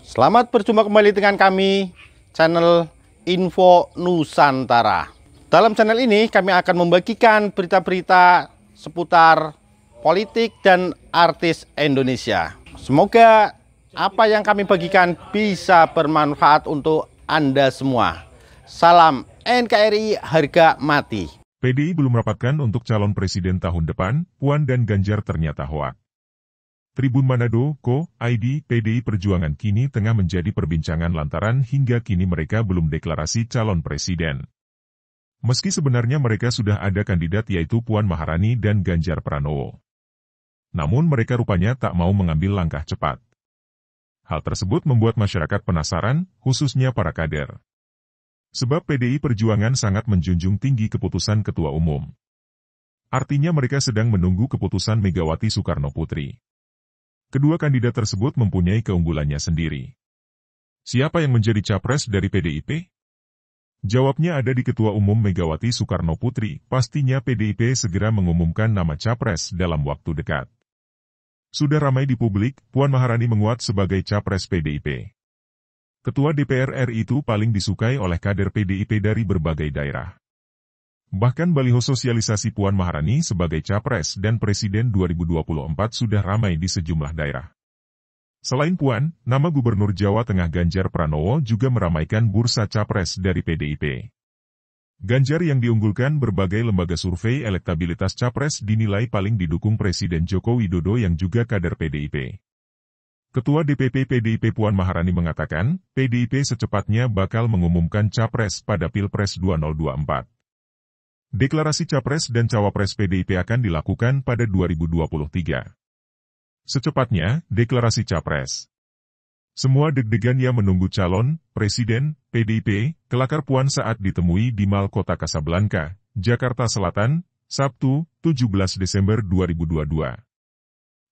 Selamat berjumpa kembali dengan kami, channel Info Nusantara. Dalam channel ini kami akan membagikan berita-berita seputar politik dan artis Indonesia. Semoga apa yang kami bagikan bisa bermanfaat untuk Anda semua. Salam NKRI harga mati. PDI belum merapatkan untuk calon presiden tahun depan, Puan dan Ganjar ternyata hoak. Tribun Manado, Co.id, PDI Perjuangan kini tengah menjadi perbincangan lantaran hingga kini mereka belum deklarasi calon presiden. Meski sebenarnya mereka sudah ada kandidat yaitu Puan Maharani dan Ganjar Pranowo. Namun mereka rupanya tak mau mengambil langkah cepat. Hal tersebut membuat masyarakat penasaran, khususnya para kader. Sebab PDI Perjuangan sangat menjunjung tinggi keputusan Ketua Umum. Artinya mereka sedang menunggu keputusan Megawati Soekarno Putri. Kedua kandidat tersebut mempunyai keunggulannya sendiri. Siapa yang menjadi capres dari PDIP? Jawabnya ada di Ketua Umum Megawati Soekarno Putri, pastinya PDIP segera mengumumkan nama capres dalam waktu dekat. Sudah ramai di publik, Puan Maharani menguat sebagai capres PDIP. Ketua DPR RI itu paling disukai oleh kader PDIP dari berbagai daerah. Bahkan baliho sosialisasi Puan Maharani sebagai Capres dan Presiden 2024 sudah ramai di sejumlah daerah. Selain Puan, nama Gubernur Jawa Tengah Ganjar Pranowo juga meramaikan bursa Capres dari PDIP. Ganjar yang diunggulkan berbagai lembaga survei elektabilitas Capres dinilai paling didukung Presiden Joko Widodo yang juga kader PDIP. Ketua DPP PDIP Puan Maharani mengatakan, PDIP secepatnya bakal mengumumkan Capres pada Pilpres 2024. Deklarasi Capres dan Cawapres PDIP akan dilakukan pada 2023. Secepatnya, deklarasi Capres. Semua deg-degan yang menunggu calon, Presiden, PDIP, kelakar Puan saat ditemui di Mall Kota Kasablanka, Jakarta Selatan, Sabtu, 17 Desember 2022.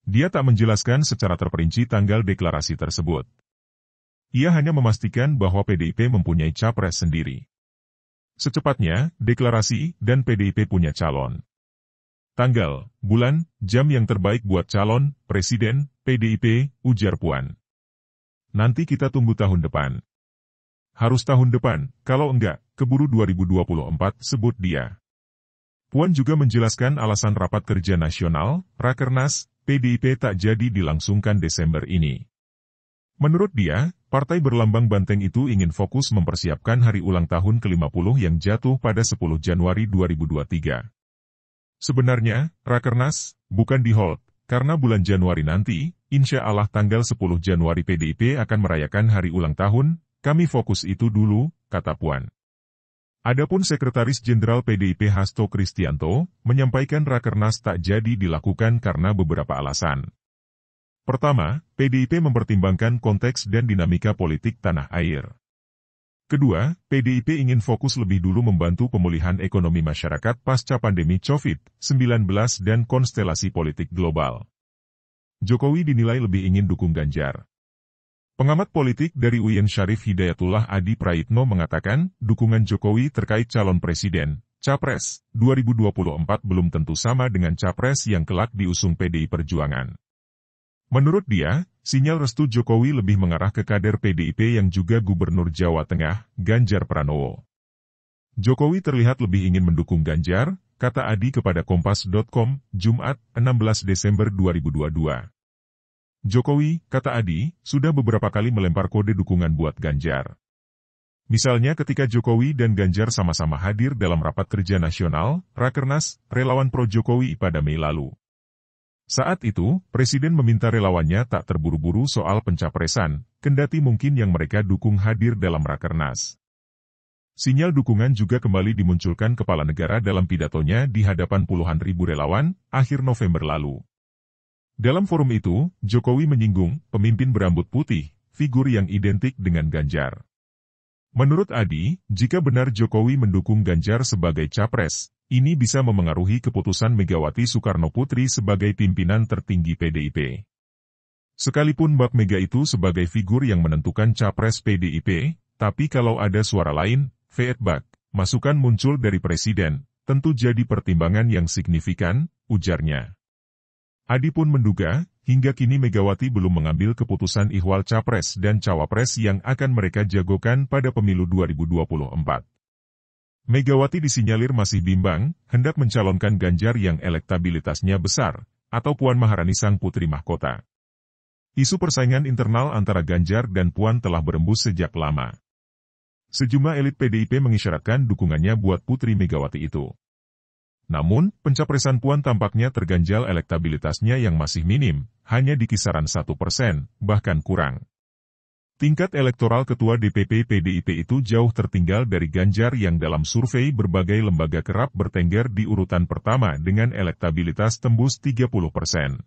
Dia tak menjelaskan secara terperinci tanggal deklarasi tersebut. Ia hanya memastikan bahwa PDIP mempunyai Capres sendiri. Secepatnya, deklarasi, dan PDIP punya calon. Tanggal, bulan, jam yang terbaik buat calon, Presiden, PDIP, ujar Puan. Nanti kita tunggu tahun depan. Harus tahun depan, kalau enggak, keburu 2024, sebut dia. Puan juga menjelaskan alasan rapat kerja nasional, Rakernas, PDIP tak jadi dilangsungkan Desember ini. Menurut dia, partai berlambang banteng itu ingin fokus mempersiapkan hari ulang tahun ke-50 yang jatuh pada 10 Januari 2023. Sebenarnya, Rakernas bukan di-hold, karena bulan Januari nanti, insya Allah tanggal 10 Januari PDIP akan merayakan hari ulang tahun, kami fokus itu dulu, kata Puan. Adapun Sekretaris Jenderal PDIP Hasto Kristianto, menyampaikan Rakernas tak jadi dilakukan karena beberapa alasan. Pertama, PDIP mempertimbangkan konteks dan dinamika politik tanah air. Kedua, PDIP ingin fokus lebih dulu membantu pemulihan ekonomi masyarakat pasca pandemi COVID-19 dan konstelasi politik global. Jokowi dinilai lebih ingin dukung Ganjar. Pengamat politik dari UIN Syarif Hidayatullah Adi Praitno mengatakan, dukungan Jokowi terkait calon presiden, Capres, 2024 belum tentu sama dengan Capres yang kelak diusung PDI Perjuangan. Menurut dia, sinyal restu Jokowi lebih mengarah ke kader PDIP yang juga Gubernur Jawa Tengah, Ganjar Pranowo. Jokowi terlihat lebih ingin mendukung Ganjar, kata Adi kepada Kompas.com, Jumat, 16 Desember 2022. Jokowi, kata Adi, sudah beberapa kali melempar kode dukungan buat Ganjar. Misalnya ketika Jokowi dan Ganjar sama-sama hadir dalam rapat kerja nasional, Rakernas, relawan pro-Jokowi pada Mei lalu. Saat itu, Presiden meminta relawannya tak terburu-buru soal pencapresan, kendati mungkin yang mereka dukung hadir dalam Rakernas. Sinyal dukungan juga kembali dimunculkan Kepala Negara dalam pidatonya di hadapan puluhan ribu relawan, akhir November lalu. Dalam forum itu, Jokowi menyinggung pemimpin berambut putih, figur yang identik dengan Ganjar. Menurut Adi, jika benar Jokowi mendukung Ganjar sebagai capres, ini bisa memengaruhi keputusan Megawati Soekarno Putri sebagai pimpinan tertinggi PDIP. Sekalipun Mbak Mega itu sebagai figur yang menentukan capres PDIP, tapi kalau ada suara lain, feedback, masukan muncul dari Presiden, tentu jadi pertimbangan yang signifikan, ujarnya. Adi pun menduga, hingga kini Megawati belum mengambil keputusan ihwal Capres dan Cawapres yang akan mereka jagokan pada pemilu 2024. Megawati disinyalir masih bimbang, hendak mencalonkan Ganjar yang elektabilitasnya besar, atau Puan Maharani sang putri mahkota. Isu persaingan internal antara Ganjar dan Puan telah berembus sejak lama. Sejumlah elit PDIP mengisyaratkan dukungannya buat Putri Megawati itu. Namun, pencapresan Puan tampaknya terganjal elektabilitasnya yang masih minim, hanya di kisaran 1%, bahkan kurang. Tingkat elektoral Ketua DPP PDIP itu jauh tertinggal dari Ganjar yang dalam survei berbagai lembaga kerap bertengger di urutan pertama dengan elektabilitas tembus 30%.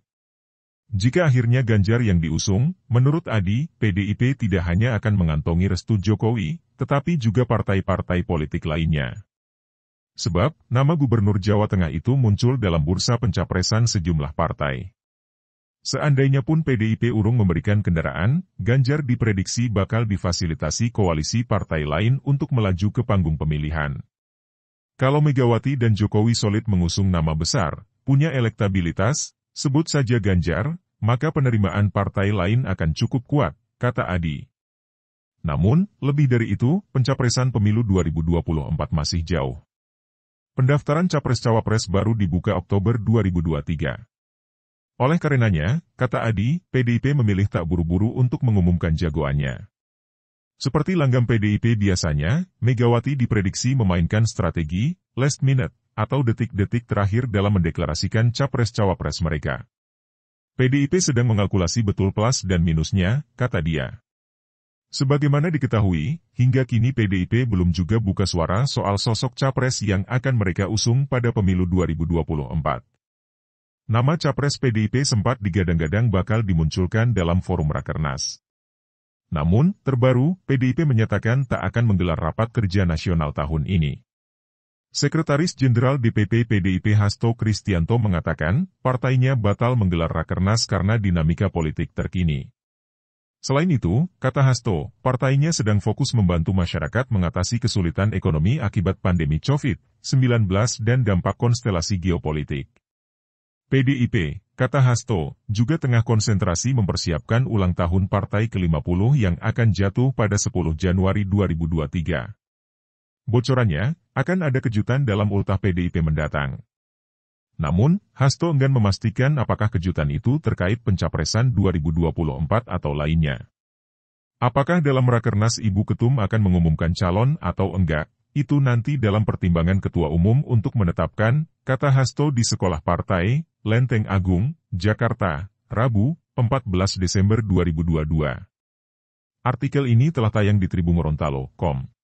Jika akhirnya Ganjar yang diusung, menurut Adi, PDIP tidak hanya akan mengantongi restu Jokowi, tetapi juga partai-partai politik lainnya. Sebab, nama Gubernur Jawa Tengah itu muncul dalam bursa pencapresan sejumlah partai. Seandainya pun PDIP urung memberikan kendaraan, Ganjar diprediksi bakal difasilitasi koalisi partai lain untuk melaju ke panggung pemilihan. Kalau Megawati dan Jokowi solid mengusung nama besar, punya elektabilitas, sebut saja Ganjar, maka penerimaan partai lain akan cukup kuat, kata Adi. Namun, lebih dari itu, pencapresan pemilu 2024 masih jauh. Pendaftaran Capres-Cawapres baru dibuka Oktober 2023. Oleh karenanya, kata Adi, PDIP memilih tak buru-buru untuk mengumumkan jagoannya. Seperti langgam PDIP biasanya, Megawati diprediksi memainkan strategi last minute atau detik-detik terakhir dalam mendeklarasikan Capres-Cawapres mereka. PDIP sedang mengalkulasi betul plus dan minusnya, kata dia. Sebagaimana diketahui, hingga kini PDIP belum juga buka suara soal sosok Capres yang akan mereka usung pada pemilu 2024. Nama Capres PDIP sempat digadang-gadang bakal dimunculkan dalam forum Rakernas. Namun, terbaru, PDIP menyatakan tak akan menggelar rapat kerja nasional tahun ini. Sekretaris Jenderal DPP PDIP Hasto Kristianto mengatakan, partainya batal menggelar Rakernas karena dinamika politik terkini. Selain itu, kata Hasto, partainya sedang fokus membantu masyarakat mengatasi kesulitan ekonomi akibat pandemi COVID-19 dan dampak konstelasi geopolitik. PDIP, kata Hasto, juga tengah konsentrasi mempersiapkan ulang tahun partai ke-50 yang akan jatuh pada 10 Januari 2023. Bocorannya, akan ada kejutan dalam ultah PDIP mendatang. Namun, Hasto enggan memastikan apakah kejutan itu terkait pencapresan 2024 atau lainnya. Apakah dalam Rakernas Ibu Ketum akan mengumumkan calon atau enggak, itu nanti dalam pertimbangan Ketua Umum untuk menetapkan, kata Hasto di Sekolah Partai, Lenteng Agung, Jakarta, Rabu, 14 Desember 2022. Artikel ini telah tayang di tribunorontalo.com.